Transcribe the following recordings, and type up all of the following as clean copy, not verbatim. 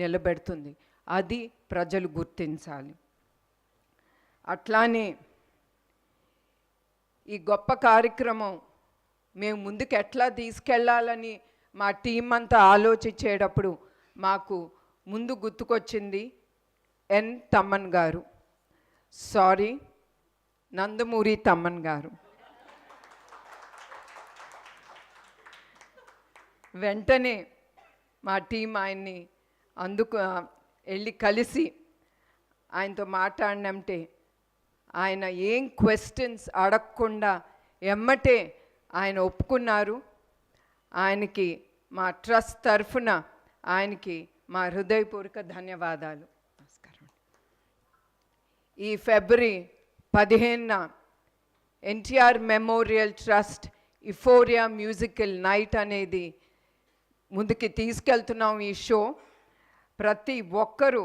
నిలబెడుతుంది. అది ప్రజలు గుర్తించాలి. అట్లానే ఈ గొప్ప కార్యక్రమం మేము ముందుకు ఎట్లా తీసుకెళ్ళాలని మా టీం అంతా ఆలోచించేటప్పుడు మాకు ముందు గుర్తుకొచ్చింది ఎన్ తమ్మన్ గారు, సారీ నందమూరి తమ్మన్ గారు. వెంటనే మా టీం ఆయన్ని వెళ్ళి కలిసి ఆయనతో మాట్లాడినంటే ఆయన ఏం క్వశ్చన్స్ అడగకుండా ఎమ్మటే ఆయన ఒప్పుకున్నారు. ఆయనకి మా ట్రస్ట్ తరఫున ఆయనకి మా హృదయపూర్వక ధన్యవాదాలు. నమస్కారం. ఈ ఫిబ్రవరి 15న NTR memorial trust euphoria musical night అనేది ముందుకి తీసుకెళ్తున్నాం. ఈ షో ప్రతి ఒక్కరూ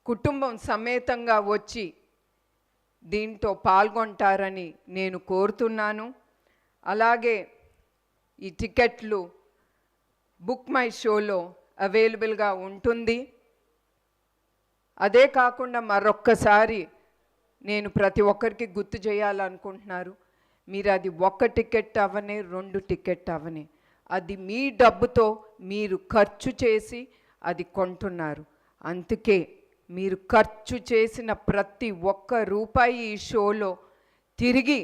కుటుంబం సమేతంగా వచ్చి దీంతో పాల్గొంటారని నేను కోరుతున్నాను. అలాగే ఈ టికెట్లు బుక్ మై షోలో అవైలబుల్గా ఉంటుంది. అదే కాకుండా మరొక్కసారి నేను ప్రతి ఒక్కరికి గుర్తు చేయాలనుకుంటున్నారు, మీరు అది 1 టికెట్ అవనే 2 టికెట్ అవనే అది మీ డబ్బుతో మీరు ఖర్చు చేసి అది కొంటున్నారు. అందుకే మీరు ఖర్చు చేసిన ప్రతి ఒక్క రూపాయి ఈ షోలో తిరిగి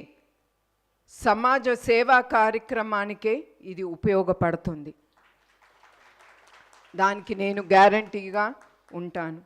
సమాజ సేవా కార్యక్రమానికే ఇది ఉపయోగపడుతుంది. దానికి నేను గ్యారంటీగా ఉంటాను.